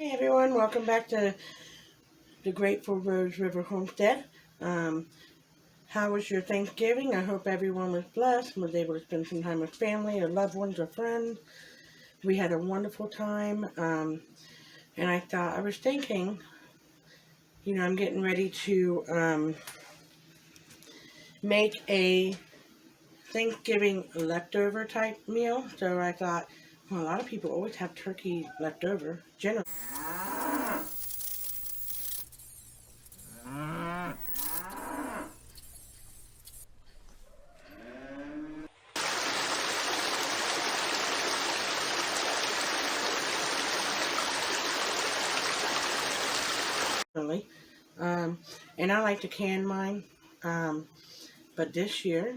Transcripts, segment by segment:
Hey everyone, welcome back to the Grateful Rose River Homestead. How was your Thanksgiving? I hope everyone was blessed and was able to spend some time with family or loved ones or friends. We had a wonderful time, and I was thinking, I'm getting ready to make a Thanksgiving leftover type meal. So I thought, well, a lot of people always have turkey leftover, generally. And I like to can mine. But this year,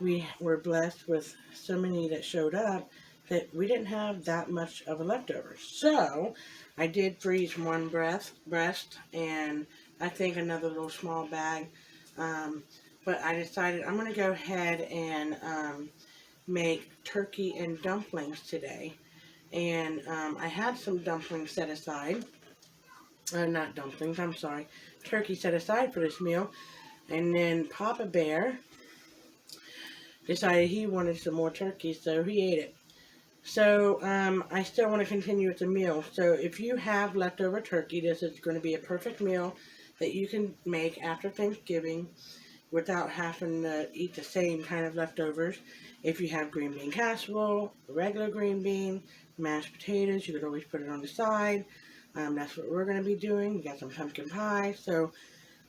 we were blessed with so many that showed up that we didn't have that much of a leftover. So I did freeze one breast and I think another little small bag. But I decided I'm going to go ahead and make turkey and dumplings today. And I had some dumplings set aside. Not dumplings, I'm sorry. Turkey set aside for this meal. And then Papa Bear decided he wanted some more turkey, so he ate it. So I still want to continue with the meal. So if you have leftover turkey, this is going to be a perfect meal that you can make after Thanksgiving without having to eat the same kind of leftovers. If you have green bean casserole, regular green bean, mashed potatoes, you could always put it on the side. That's what we're going to be doing. We got some pumpkin pie, so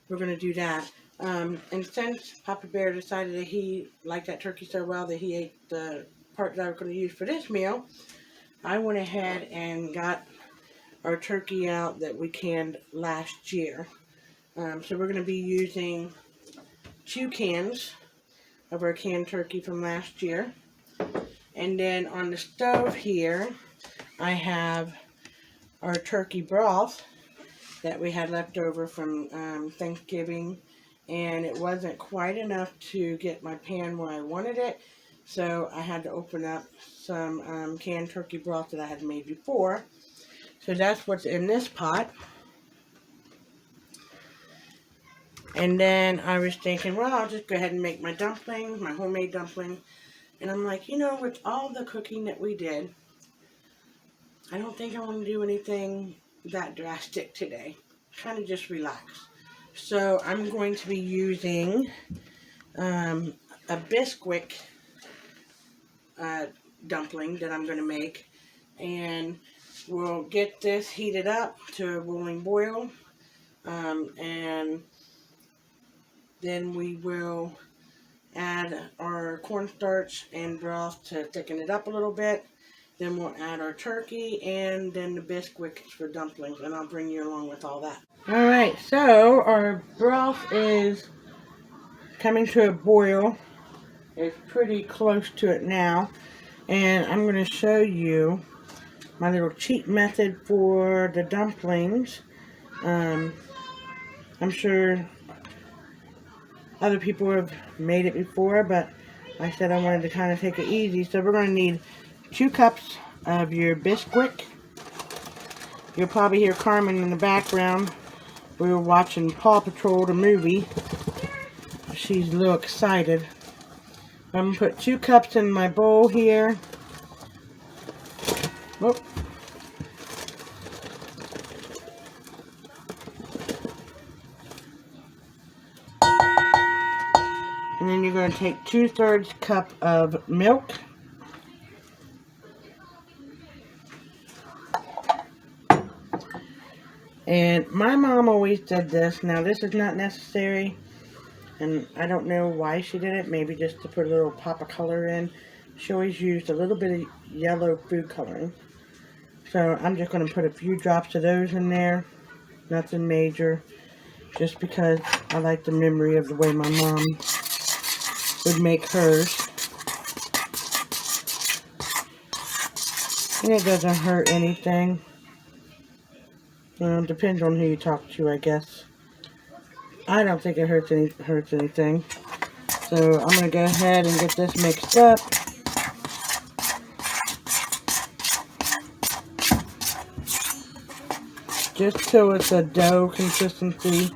we're going to do that. And since Papa Bear decided that he liked that turkey so well that he ate the part that I was going to use for this meal, I went ahead and got our turkey out that we canned last year. So we're going to be using 2 cans of our canned turkey from last year. And then on the stove here, I have our turkey broth that we had left over from Thanksgiving, and it wasn't quite enough to get my pan where I wanted it, so I had to open up some canned turkey broth that I had made before. So that's what's in this pot. And then I was thinking, well, I'll just go ahead and make my dumplings, my homemade dumplings. And I'm like, with all the cooking that we did, I don't think I want to do anything that drastic today. Kind of just relax. So I'm going to be using a Bisquick dumpling that I'm going to make. And we'll get this heated up to a boiling boil. And then we will add our cornstarch and broth to thicken it up a little bit. Then we'll add our turkey and then the Bisquick for dumplings, and I'll bring you along with all that. Alright, so our broth is coming to a boil. It's pretty close to it now. And I'm going to show you my little cheat method for the dumplings. I'm sure other people have made it before, but I said I wanted to kind of take it easy. So we're going to need 2 cups of your Bisquick. You'll probably hear Carmen in the background. We were watching Paw Patrol, the movie. She's a little excited. I'm going to put 2 cups in my bowl here. Whoop. And then you're going to take 2/3 cup of milk. And my mom always did this. Now this is not necessary, and I don't know why she did it. Maybe just to put a little pop of color in. She always used a little bit of yellow food coloring. So I'm just going to put a few drops of those in there. Nothing major. Just because I like the memory of the way my mom would make hers. And it doesn't hurt anything. Depends on who you talk to, I guess. I don't think it hurts anything. So I'm going to go ahead and get this mixed up. just till it's a dough consistency.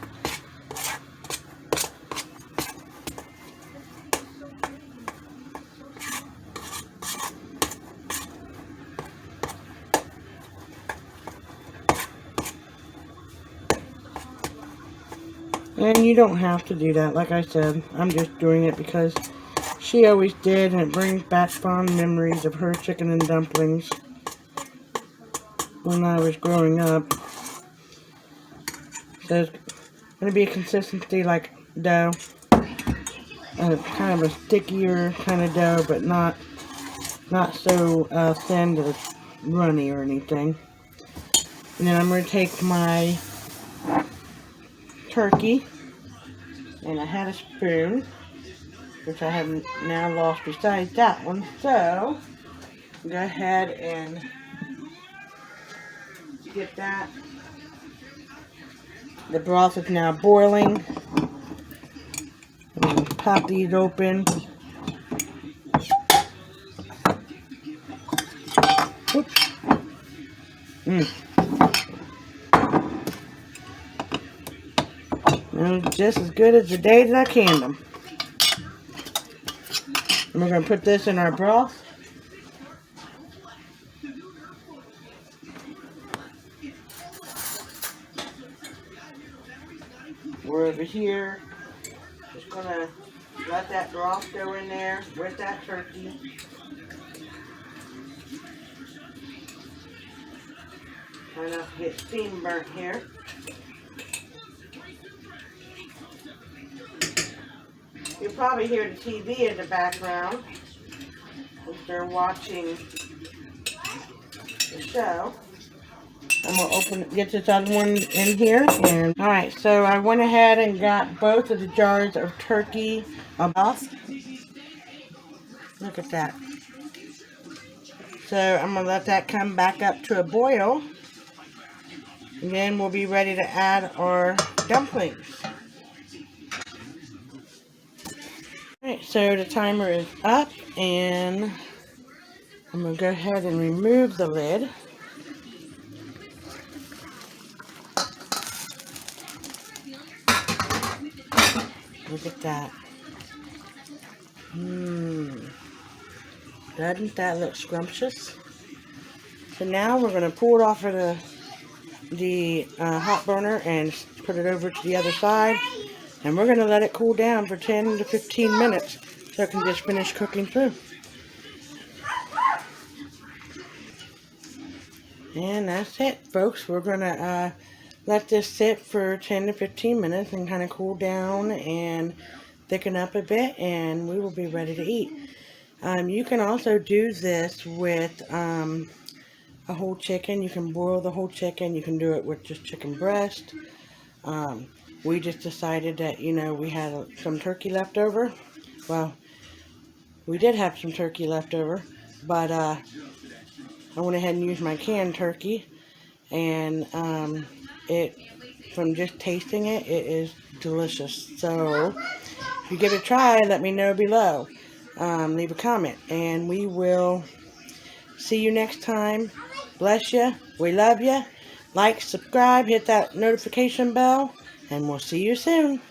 And you don't have to do that. Like I said, I'm just doing it because she always did, and it brings back fond memories of her chicken and dumplings when I was growing up. So it's going to be a consistency like dough. Kind of a stickier kind of dough, but not so thin that it's runny or anything. And then I'm going to take my turkey, and I had a spoon, which I have now lost besides that one. So go ahead and get that. The broth is now boiling. I'm going to pop these open. Oops. Just as good as the day that I canned them. And we're going to put this in our broth. We're over here. Just going to let that broth go in there with that turkey. Try not to get steam burnt here. You'll probably hear the TV in the background if they're watching the show. I'm going to get this other one in here. And alright, so I went ahead and got both of the jars of turkey off. Look at that. So I'm going to let that come back up to a boil. And then we'll be ready to add our dumplings. Alright, so the timer is up, and I'm going to go ahead and remove the lid. Look at that. Doesn't that look scrumptious? So now we're going to pull it off of the hot burner and put it over to the other side. And we're going to let it cool down for 10 to 15 minutes so it can just finish cooking through. And that's it, folks. We're going to let this sit for 10 to 15 minutes and kind of cool down and thicken up a bit, and we will be ready to eat. You can also do this with a whole chicken. You can boil the whole chicken. You can do it with just chicken breast. We just decided that, you know, we had some turkey left over. Well, we did have some turkey left over, but I went ahead and used my canned turkey, and from just tasting it, it is delicious. So if you give it a try, let me know below. Leave a comment, and we will see you next time. Bless you. We love you. Like, subscribe, hit that notification bell, and we'll see you soon.